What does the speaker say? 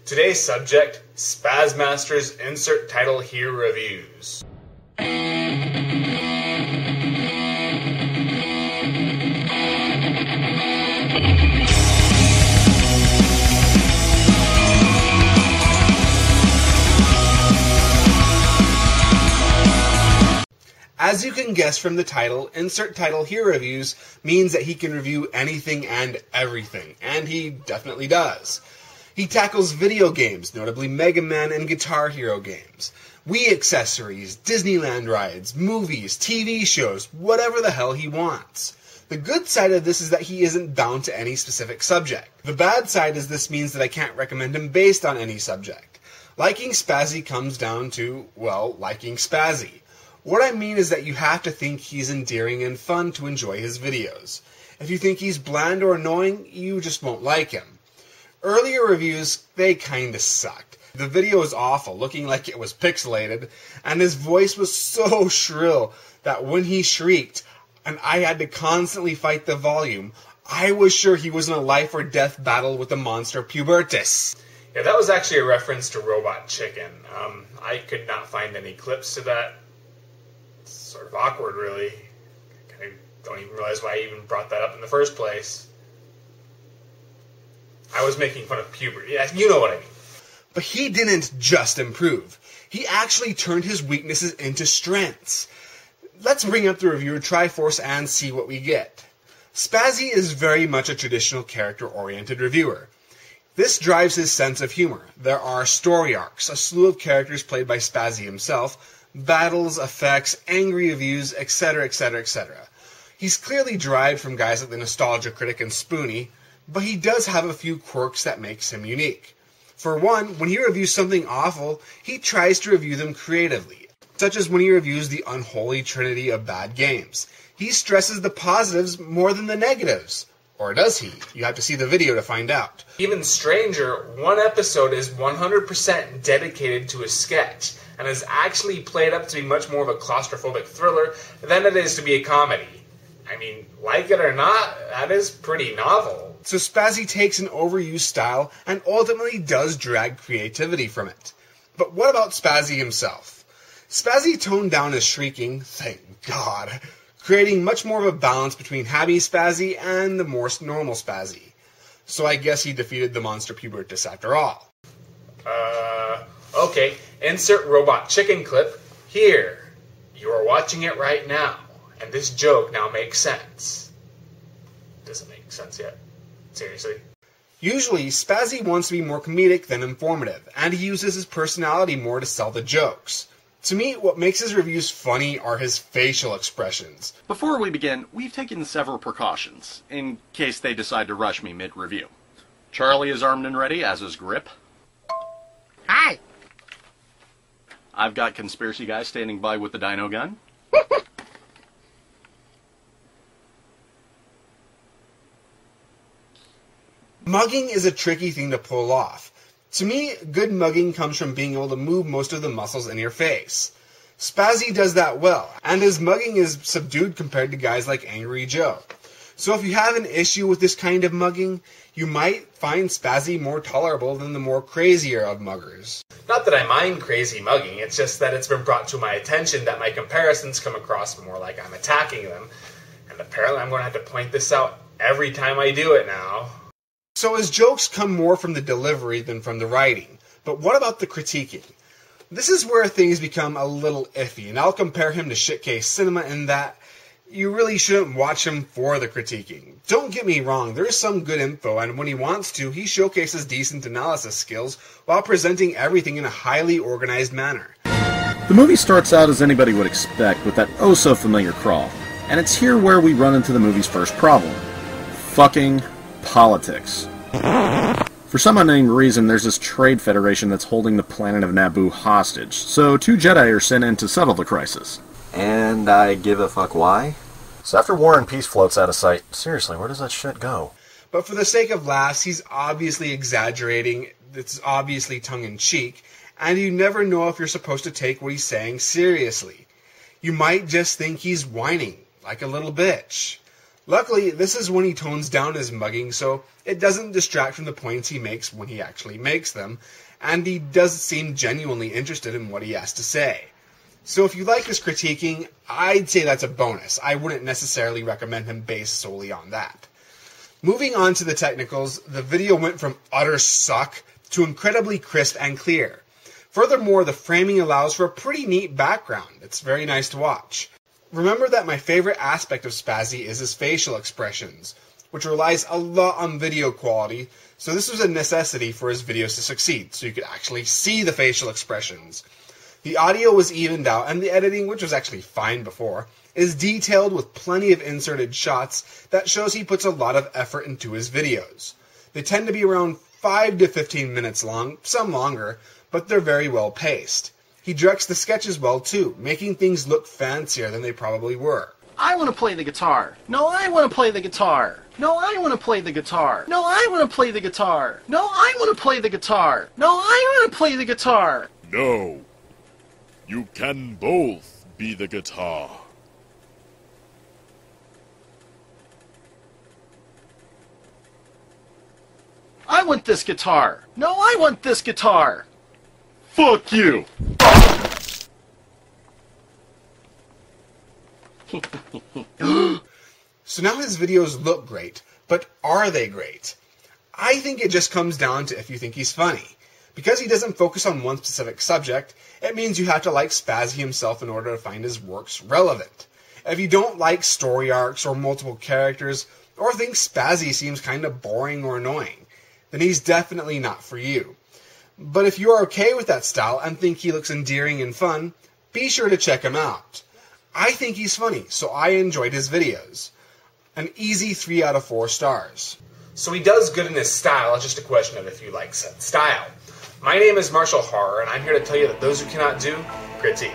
Today's subject, Spazzmaster's Insert Title Here Reviews. As you can guess from the title, Insert Title Here Reviews means that he can review anything and everything, and he definitely does. He tackles video games, notably Mega Man and Guitar Hero games, Wii accessories, Disneyland rides, movies, TV shows, whatever the hell he wants. The good side of this is that he isn't bound to any specific subject. The bad side is this means that I can't recommend him based on any subject. Liking Spazzy comes down to, well, liking Spazzy. What I mean is that you have to think he's endearing and fun to enjoy his videos. If you think he's bland or annoying, you just won't like him. Earlier reviews, they kinda sucked. The video was awful, looking like it was pixelated, and his voice was so shrill that when he shrieked, and I had to constantly fight the volume, I was sure he was in a life or death battle with the monster Pubertus. Yeah, that was actually a reference to Robot Chicken. I could not find any clips to that. It's sort of awkward, really. I don't even realize why I even brought that up in the first place. I was making fun of puberty. Yeah, you know what I mean. But he didn't just improve. He actually turned his weaknesses into strengths. Let's bring up the reviewer Triforce and see what we get. Spazzy is very much a traditional character-oriented reviewer. This drives his sense of humor. There are story arcs, a slew of characters played by Spazzy himself, battles, effects, angry reviews, etc., etc., etc. He's clearly derived from guys like the Nostalgia Critic and Spoonie, but he does have a few quirks that makes him unique. For one, when he reviews something awful, he tries to review them creatively, such as when he reviews the unholy trinity of bad games. He stresses the positives more than the negatives. Or does he? You have to see the video to find out. Even stranger, one episode is 100% dedicated to a sketch, and is actually played up to be much more of a claustrophobic thriller than it is to be a comedy. I mean, like it or not, that is pretty novel. So Spazzy takes an overused style and ultimately does drag creativity from it. But what about Spazzy himself? Spazzy toned down his shrieking, thank God, creating much more of a balance between happy Spazzy and the more normal Spazzy. So I guess he defeated the monster Pubertus after all. Okay, insert Robot Chicken clip here. You are watching it right now, and this joke now makes sense. Doesn't make sense yet. Seriously. Usually, Spazzy wants to be more comedic than informative, and he uses his personality more to sell the jokes. To me, what makes his reviews funny are his facial expressions. Before we begin, we've taken several precautions, in case they decide to rush me mid-review. Charlie is armed and ready, as is Grip. Hi! I've got Conspiracy Guy standing by with the dino gun. Mugging is a tricky thing to pull off. To me, good mugging comes from being able to move most of the muscles in your face. Spazzy does that well, and his mugging is subdued compared to guys like Angry Joe. So if you have an issue with this kind of mugging, you might find Spazzy more tolerable than the more crazier of muggers. Not that I mind crazy mugging, it's just that it's been brought to my attention that my comparisons come across more like I'm attacking them, and apparently I'm going to have to point this out every time I do it now. So his jokes come more from the delivery than from the writing. But what about the critiquing? This is where things become a little iffy, and I'll compare him to Shitcase Cinema in that you really shouldn't watch him for the critiquing. Don't get me wrong, there is some good info, and when he wants to, he showcases decent analysis skills while presenting everything in a highly organized manner. The movie starts out as anybody would expect, with that oh-so-familiar crawl. And it's here where we run into the movie's first problem. Fucking politics. For some unnamed reason, there's this trade federation that's holding the planet of Naboo hostage, so 2 Jedi are sent in to settle the crisis. And I give a fuck why? So after War and Peace floats out of sight, seriously, where does that shit go? But for the sake of laughs, he's obviously exaggerating, it's obviously tongue-in-cheek, and you never know if you're supposed to take what he's saying seriously. You might just think he's whining, like a little bitch. Luckily, this is when he tones down his mugging, so it doesn't distract from the points he makes when he actually makes them, and he does seem genuinely interested in what he has to say. So if you like his critiquing, I'd say that's a bonus. I wouldn't necessarily recommend him based solely on that. Moving on to the technicals, the video went from utter suck to incredibly crisp and clear. Furthermore, the framing allows for a pretty neat background. It's very nice to watch. Remember that my favorite aspect of Spazzy is his facial expressions, which relies a lot on video quality, so this was a necessity for his videos to succeed, so you could actually see the facial expressions. The audio was evened out, and the editing, which was actually fine before, is detailed with plenty of inserted shots that shows he puts a lot of effort into his videos. They tend to be around 5 to 15 minutes long, some longer, but they're very well paced. He directs the sketches well too, making things look fancier than they probably were. I want to play the guitar. No, I want to play the guitar. No, I want to play the guitar. No, I want to play the guitar. No, I want to play the guitar. No, I want to play the guitar. No. You can both be the guitar. I want this guitar. No, I want this guitar. Fuck you. So now his videos look great, but are they great? I think it just comes down to if you think he's funny. Because he doesn't focus on one specific subject, it means you have to like Spazzy himself in order to find his works relevant. If you don't like story arcs or multiple characters, or think Spazzy seems kind of boring or annoying, then he's definitely not for you. But if you are okay with that style and think he looks endearing and fun, be sure to check him out. I think he's funny, so I enjoyed his videos. An easy 3 out of 4 stars. So he does good in his style, it's just a question of if you like said style. My name is Marshall Horror, and I'm here to tell you that those who cannot do, critique.